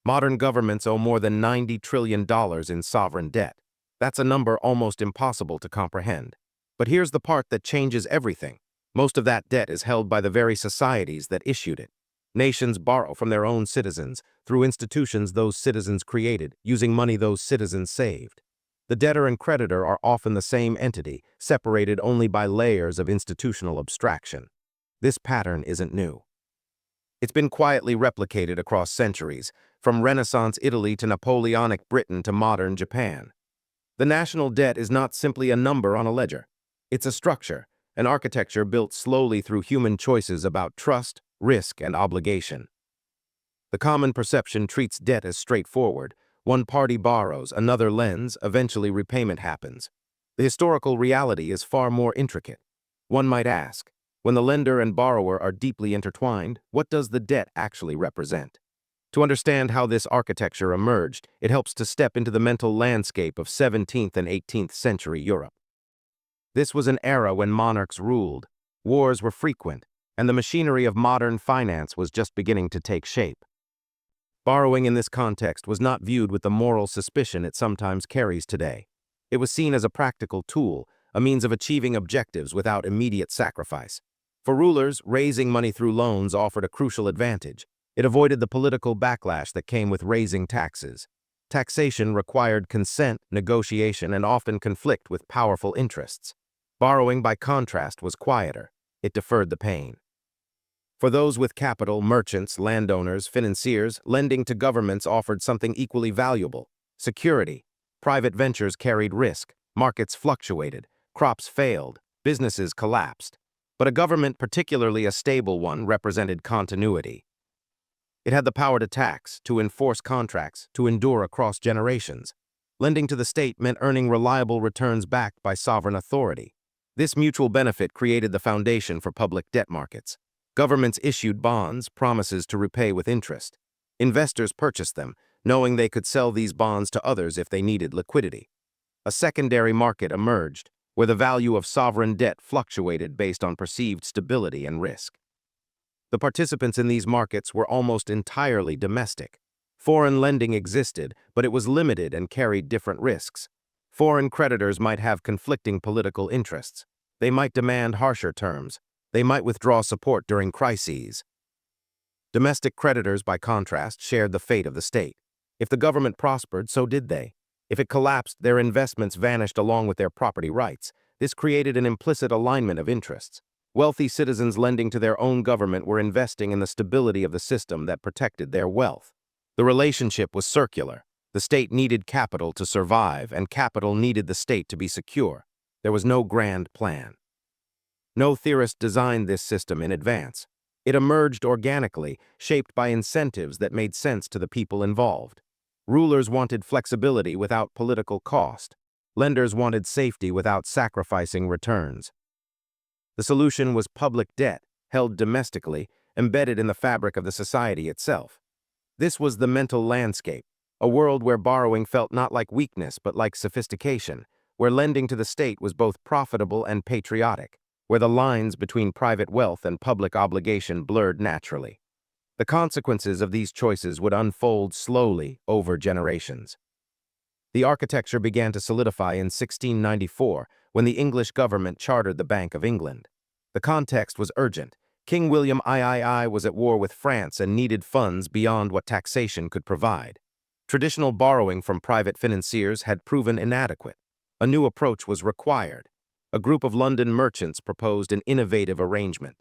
Modern governments owe more than $90 trillion in sovereign debt. That's a number almost impossible to comprehend. But here's the part that changes everything. Most of that debt is held by the very societies that issued it. Nations borrow from their own citizens through institutions those citizens created, using money those citizens saved. The debtor and creditor are often the same entity, separated only by layers of institutional abstraction. This pattern isn't new. It's been quietly replicated across centuries, from Renaissance Italy to Napoleonic Britain to modern Japan. The national debt is not simply a number on a ledger. It's a structure, an architecture built slowly through human choices about trust, risk, and obligation. The common perception treats debt as straightforward. One party borrows, another lends, eventually repayment happens. The historical reality is far more intricate. One might ask, when the lender and borrower are deeply intertwined, what does the debt actually represent? To understand how this architecture emerged, it helps to step into the mental landscape of 17th and 18th century Europe. This was an era when monarchs ruled, wars were frequent, and the machinery of modern finance was just beginning to take shape. Borrowing in this context was not viewed with the moral suspicion it sometimes carries today. It was seen as a practical tool, a means of achieving objectives without immediate sacrifice. For rulers, raising money through loans offered a crucial advantage. It avoided the political backlash that came with raising taxes. Taxation required consent, negotiation, and often conflict with powerful interests. Borrowing, by contrast, was quieter. It deferred the pain. For those with capital, merchants, landowners, financiers, lending to governments offered something equally valuable: security. Private ventures carried risk, markets fluctuated, crops failed, businesses collapsed. But a government, particularly a stable one, represented continuity. It had the power to tax, to enforce contracts, to endure across generations. Lending to the state meant earning reliable returns backed by sovereign authority. This mutual benefit created the foundation for public debt markets. Governments issued bonds, promises to repay with interest. Investors purchased them, knowing they could sell these bonds to others if they needed liquidity. A secondary market emerged, where the value of sovereign debt fluctuated based on perceived stability and risk. The participants in these markets were almost entirely domestic. Foreign lending existed, but it was limited and carried different risks. Foreign creditors might have conflicting political interests. They might demand harsher terms. They might withdraw support during crises. Domestic creditors, by contrast, shared the fate of the state. If the government prospered, so did they. If it collapsed, their investments vanished along with their property rights. This created an implicit alignment of interests. Wealthy citizens lending to their own government were investing in the stability of the system that protected their wealth. The relationship was circular. The state needed capital to survive, and capital needed the state to be secure. There was no grand plan. No theorist designed this system in advance. It emerged organically, shaped by incentives that made sense to the people involved. Rulers wanted flexibility without political cost. Lenders wanted safety without sacrificing returns. The solution was public debt, held domestically, embedded in the fabric of the society itself. This was the mental landscape, a world where borrowing felt not like weakness but like sophistication, where lending to the state was both profitable and patriotic, where the lines between private wealth and public obligation blurred naturally. The consequences of these choices would unfold slowly over generations. The architecture began to solidify in 1694 when the English government chartered the Bank of England. The context was urgent. King William III was at war with France and needed funds beyond what taxation could provide. Traditional borrowing from private financiers had proven inadequate. A new approach was required. A group of London merchants proposed an innovative arrangement.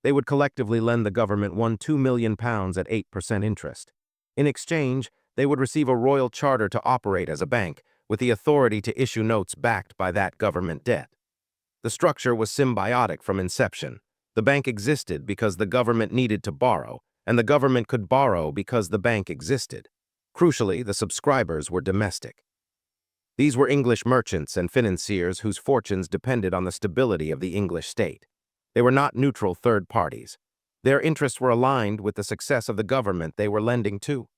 They would collectively lend the government £2 million at 8% interest. In exchange, they would receive a royal charter to operate as a bank, with the authority to issue notes backed by that government debt. The structure was symbiotic from inception. The bank existed because the government needed to borrow, and the government could borrow because the bank existed. Crucially, the subscribers were domestic. These were English merchants and financiers whose fortunes depended on the stability of the English state. They were not neutral third parties. Their interests were aligned with the success of the government they were lending to.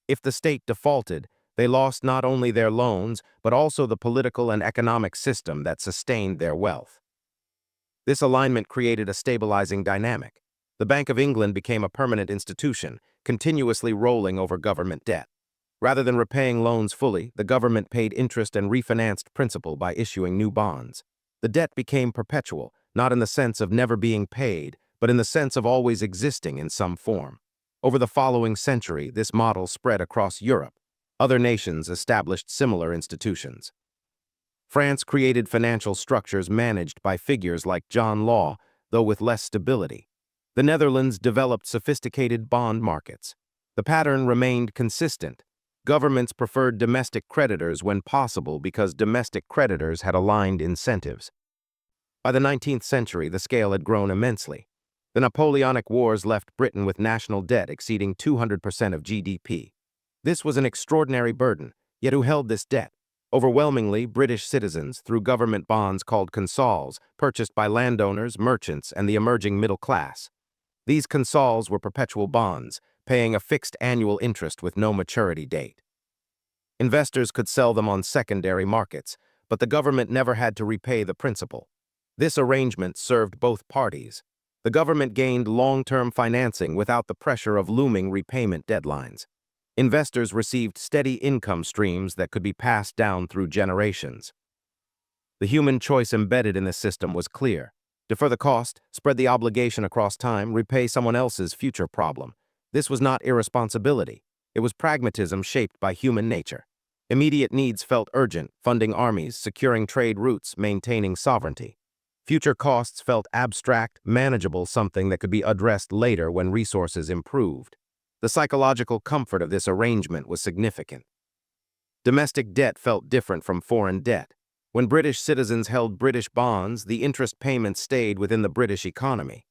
If the state defaulted, they lost not only their loans, but also the political and economic system that sustained their wealth. This alignment created a stabilizing dynamic. The Bank of England became a permanent institution, continuously rolling over government debt. Rather than repaying loans fully, the government paid interest and refinanced principal by issuing new bonds. The debt became perpetual, not in the sense of never being paid, but in the sense of always existing in some form. Over the following century, this model spread across Europe. Other nations established similar institutions. France created financial structures managed by figures like John Law, though with less stability. The Netherlands developed sophisticated bond markets. The pattern remained consistent. Governments preferred domestic creditors when possible because domestic creditors had aligned incentives. By the 19th century, the scale had grown immensely. The Napoleonic Wars left Britain with national debt exceeding 200% of GDP. This was an extraordinary burden, yet who held this debt? Overwhelmingly, British citizens through government bonds called consols, purchased by landowners, merchants, and the emerging middle class. These consols were perpetual bonds, paying a fixed annual interest with no maturity date. Investors could sell them on secondary markets, but the government never had to repay the principal. This arrangement served both parties. The government gained long-term financing without the pressure of looming repayment deadlines. Investors received steady income streams that could be passed down through generations. The human choice embedded in this system was clear. Defer the cost, spread the obligation across time, repay someone else's future problem. This was not irresponsibility. It was pragmatism shaped by human nature. Immediate needs felt urgent, funding armies, securing trade routes, maintaining sovereignty. Future costs felt abstract, manageable, something that could be addressed later when resources improved. The psychological comfort of this arrangement was significant. Domestic debt felt different from foreign debt. When British citizens held British bonds, the interest payments stayed within the British economy.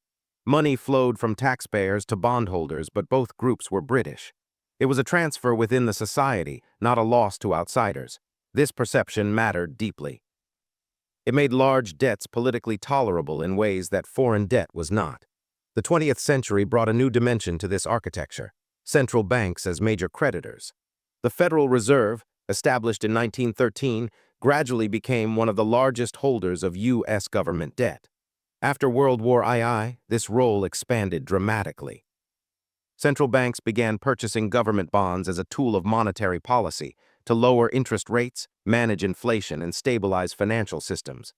Money flowed from taxpayers to bondholders, but both groups were British. It was a transfer within the society, not a loss to outsiders. This perception mattered deeply. It made large debts politically tolerable in ways that foreign debt was not. The 20th century brought a new dimension to this architecture: central banks as major creditors. The Federal Reserve, established in 1913, gradually became one of the largest holders of U.S. government debt. After World War II, this role expanded dramatically. Central banks began purchasing government bonds as a tool of monetary policy to lower interest rates, manage inflation, and stabilize financial systems.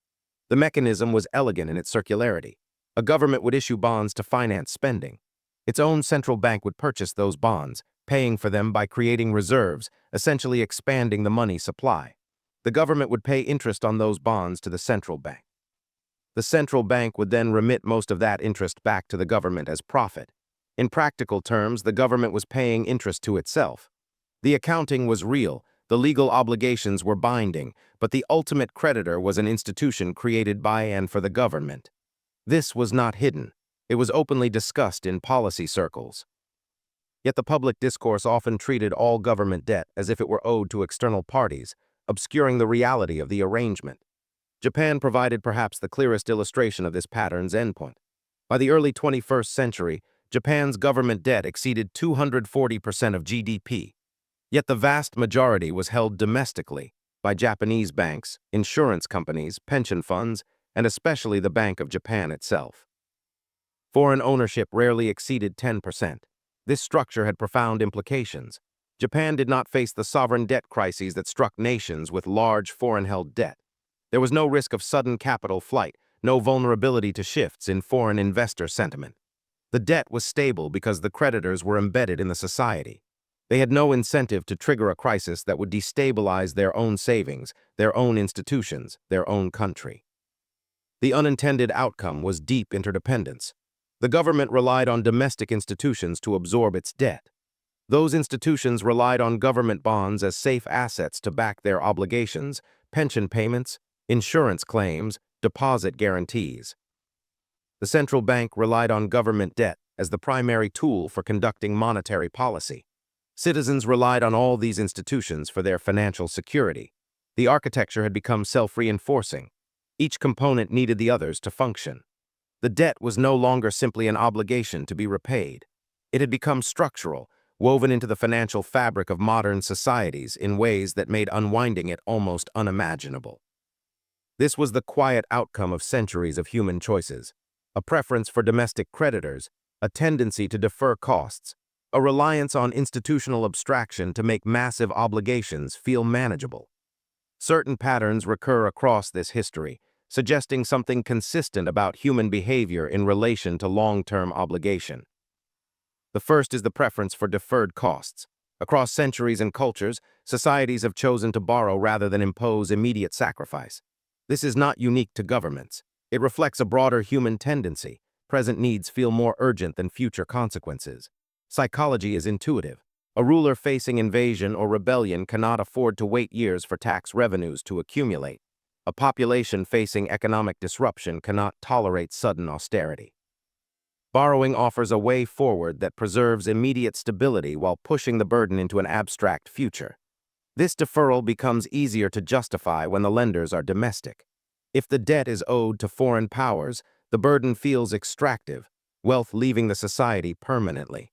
The mechanism was elegant in its circularity. A government would issue bonds to finance spending. Its own central bank would purchase those bonds, paying for them by creating reserves, essentially expanding the money supply. The government would pay interest on those bonds to the central bank. The central bank would then remit most of that interest back to the government as profit. In practical terms, the government was paying interest to itself. The accounting was real, the legal obligations were binding, but the ultimate creditor was an institution created by and for the government. This was not hidden. It was openly discussed in policy circles. Yet the public discourse often treated all government debt as if it were owed to external parties, obscuring the reality of the arrangement. Japan provided perhaps the clearest illustration of this pattern's endpoint. By the early 21st century, Japan's government debt exceeded 240% of GDP. Yet the vast majority was held domestically by Japanese banks, insurance companies, pension funds, and especially the Bank of Japan itself. Foreign ownership rarely exceeded 10%. This structure had profound implications. Japan did not face the sovereign debt crises that struck nations with large foreign-held debt. There was no risk of sudden capital flight, no vulnerability to shifts in foreign investor sentiment. The debt was stable because the creditors were embedded in the society. They had no incentive to trigger a crisis that would destabilize their own savings, their own institutions, their own country. The unintended outcome was deep interdependence. The government relied on domestic institutions to absorb its debt. Those institutions relied on government bonds as safe assets to back their obligations, pension payments, insurance claims, deposit guarantees. The central bank relied on government debt as the primary tool for conducting monetary policy. Citizens relied on all these institutions for their financial security. The architecture had become self-reinforcing. Each component needed the others to function. The debt was no longer simply an obligation to be repaid. It had become structural, woven into the financial fabric of modern societies in ways that made unwinding it almost unimaginable. This was the quiet outcome of centuries of human choices: a preference for domestic creditors, a tendency to defer costs, a reliance on institutional abstraction to make massive obligations feel manageable. Certain patterns recur across this history, suggesting something consistent about human behavior in relation to long-term obligation. The first is the preference for deferred costs. Across centuries and cultures, societies have chosen to borrow rather than impose immediate sacrifice. This is not unique to governments. It reflects a broader human tendency. Present needs feel more urgent than future consequences. Psychology is intuitive. A ruler facing invasion or rebellion cannot afford to wait years for tax revenues to accumulate. A population facing economic disruption cannot tolerate sudden austerity. Borrowing offers a way forward that preserves immediate stability while pushing the burden into an abstract future. This deferral becomes easier to justify when the lenders are domestic. If the debt is owed to foreign powers, the burden feels extractive, wealth leaving the society permanently.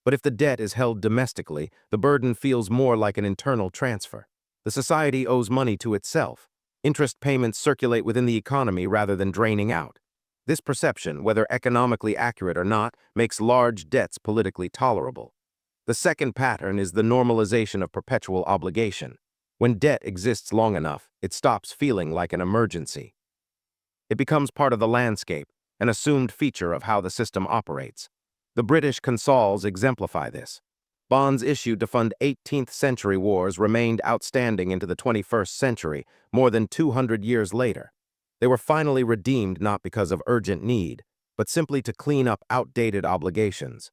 But if the debt is held domestically, the burden feels more like an internal transfer. The society owes money to itself. Interest payments circulate within the economy rather than draining out. This perception, whether economically accurate or not, makes large debts politically tolerable. The second pattern is the normalization of perpetual obligation. When debt exists long enough, it stops feeling like an emergency. It becomes part of the landscape, an assumed feature of how the system operates. The British consols exemplify this. Bonds issued to fund 18th-century wars remained outstanding into the 21st century, more than 200 years later. They were finally redeemed not because of urgent need, but simply to clean up outdated obligations.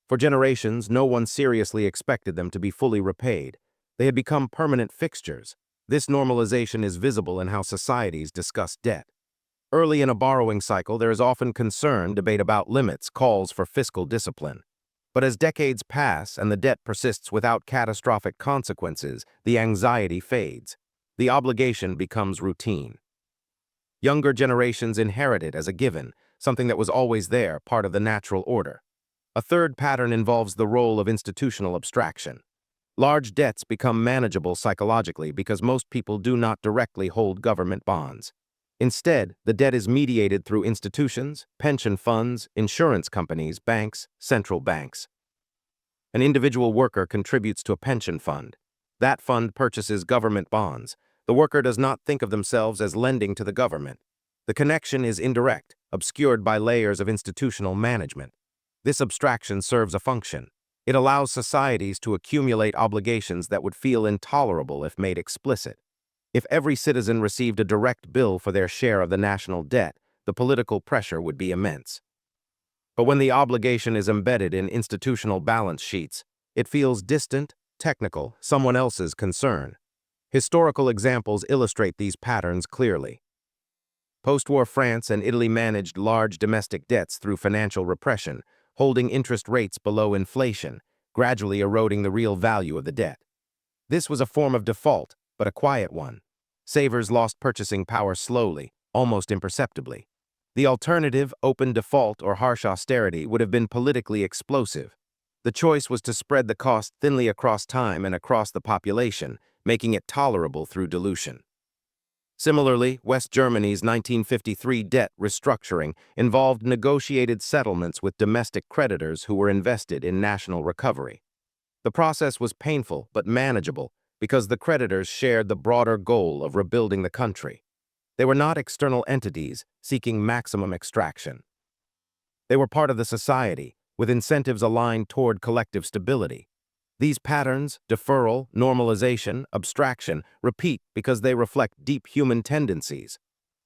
For generations, no one seriously expected them to be fully repaid. They had become permanent fixtures. This normalization is visible in how societies discuss debt. Early in a borrowing cycle, there is often concern, debate about limits, calls for fiscal discipline. But as decades pass and the debt persists without catastrophic consequences, the anxiety fades. The obligation becomes routine. Younger generations inherit it as a given, something that was always there, part of the natural order. A third pattern involves the role of institutional abstraction. Large debts become manageable psychologically because most people do not directly hold government bonds. Instead, the debt is mediated through institutions, pension funds, insurance companies, banks, central banks. An individual worker contributes to a pension fund. That fund purchases government bonds. The worker does not think of themselves as lending to the government. The connection is indirect, obscured by layers of institutional management. This abstraction serves a function. It allows societies to accumulate obligations that would feel intolerable if made explicit. If every citizen received a direct bill for their share of the national debt, the political pressure would be immense. But when the obligation is embedded in institutional balance sheets, it feels distant, technical, someone else's concern. Historical examples illustrate these patterns clearly. Post-war France and Italy managed large domestic debts through financial repression, holding interest rates below inflation, gradually eroding the real value of the debt. This was a form of default, but a quiet one. Savers lost purchasing power slowly, almost imperceptibly. The alternative, open default or harsh austerity, would have been politically explosive. The choice was to spread the cost thinly across time and across the population, making it tolerable through dilution. Similarly, West Germany's 1953 debt restructuring involved negotiated settlements with domestic creditors who were invested in national recovery. The process was painful but manageable because the creditors shared the broader goal of rebuilding the country. They were not external entities seeking maximum extraction. They were part of the society, with incentives aligned toward collective stability. These patterns, deferral, normalization, abstraction, repeat because they reflect deep human tendencies.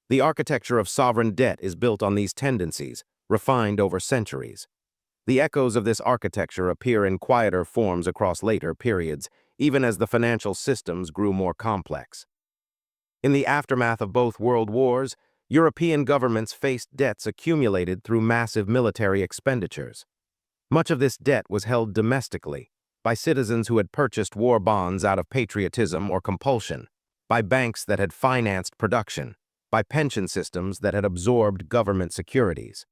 The architecture of sovereign debt is built on these tendencies, refined over centuries. The echoes of this architecture appear in quieter forms across later periods, even as the financial systems grew more complex. In the aftermath of both world wars, European governments faced debts accumulated through massive military expenditures. Much of this debt was held domestically, by citizens who had purchased war bonds out of patriotism or compulsion, by banks that had financed production, by pension systems that had absorbed government securities.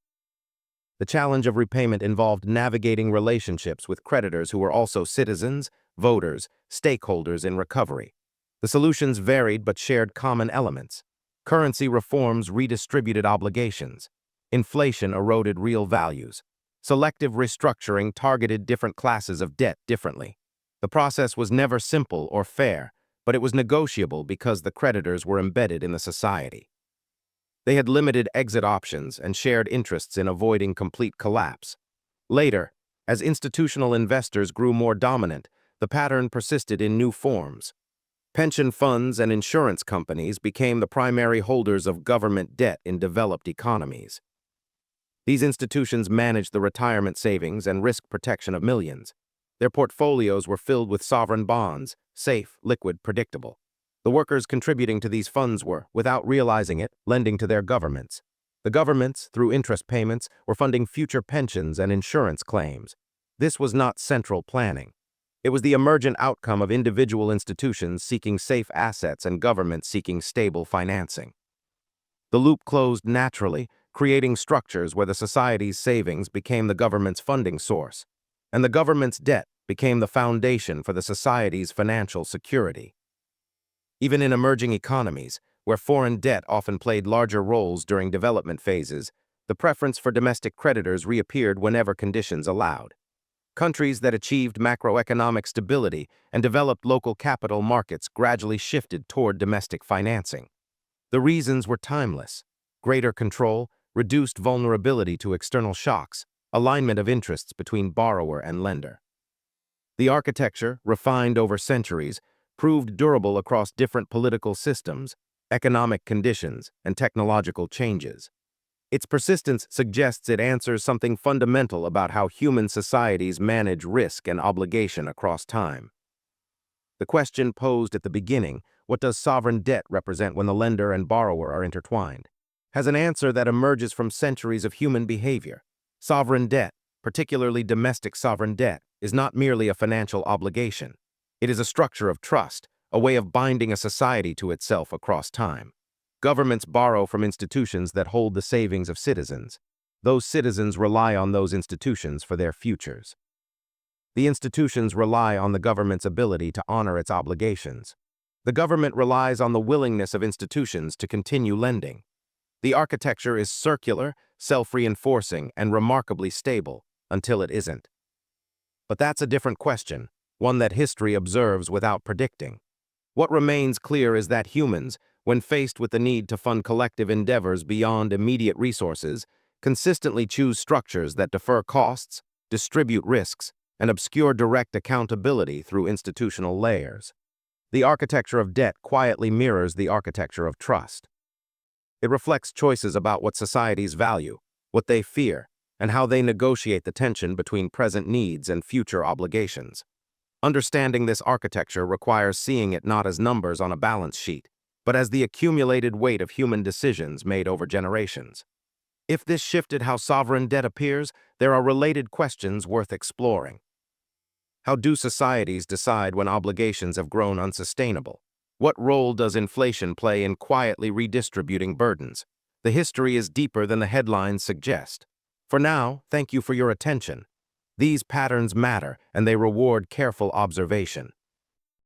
The challenge of repayment involved navigating relationships with creditors who were also citizens, voters, stakeholders in recovery. The solutions varied but shared common elements. Currency reforms redistributed obligations. Inflation eroded real values. Selective restructuring targeted different classes of debt differently. The process was never simple or fair, but it was negotiable because the creditors were embedded in the society. They had limited exit options and shared interests in avoiding complete collapse. Later, as institutional investors grew more dominant, the pattern persisted in new forms. Pension funds and insurance companies became the primary holders of government debt in developed economies. These institutions managed the retirement savings and risk protection of millions. Their portfolios were filled with sovereign bonds, safe, liquid, predictable. The workers contributing to these funds were, without realizing it, lending to their governments. The governments, through interest payments, were funding future pensions and insurance claims. This was not central planning. It was the emergent outcome of individual institutions seeking safe assets and governments seeking stable financing. The loop closed naturally, creating structures where the society's savings became the government's funding source, and the government's debt became the foundation for the society's financial security. Even in emerging economies, where foreign debt often played larger roles during development phases, the preference for domestic creditors reappeared whenever conditions allowed. Countries that achieved macroeconomic stability and developed local capital markets gradually shifted toward domestic financing. The reasons were timeless: greater control, reduced vulnerability to external shocks, alignment of interests between borrower and lender. The architecture, refined over centuries, proved durable across different political systems, economic conditions, and technological changes. Its persistence suggests it answers something fundamental about how human societies manage risk and obligation across time. The question posed at the beginning, what does sovereign debt represent when the lender and borrower are intertwined, has an answer that emerges from centuries of human behavior. Sovereign debt, particularly domestic sovereign debt, is not merely a financial obligation. It is a structure of trust, a way of binding a society to itself across time. Governments borrow from institutions that hold the savings of citizens. Those citizens rely on those institutions for their futures. The institutions rely on the government's ability to honor its obligations. The government relies on the willingness of institutions to continue lending. The architecture is circular, self-reinforcing, and remarkably stable, until it isn't. But that's a different question, one that history observes without predicting. What remains clear is that humans, when faced with the need to fund collective endeavors beyond immediate resources, consistently choose structures that defer costs, distribute risks, and obscure direct accountability through institutional layers. The architecture of debt quietly mirrors the architecture of trust. It reflects choices about what societies value, what they fear, and how they negotiate the tension between present needs and future obligations. Understanding this architecture requires seeing it not as numbers on a balance sheet, but as the accumulated weight of human decisions made over generations. If this shifted how sovereign debt appears, there are related questions worth exploring. How do societies decide when obligations have grown unsustainable? What role does inflation play in quietly redistributing burdens? The history is deeper than the headlines suggest. For now, thank you for your attention. These patterns matter, and they reward careful observation.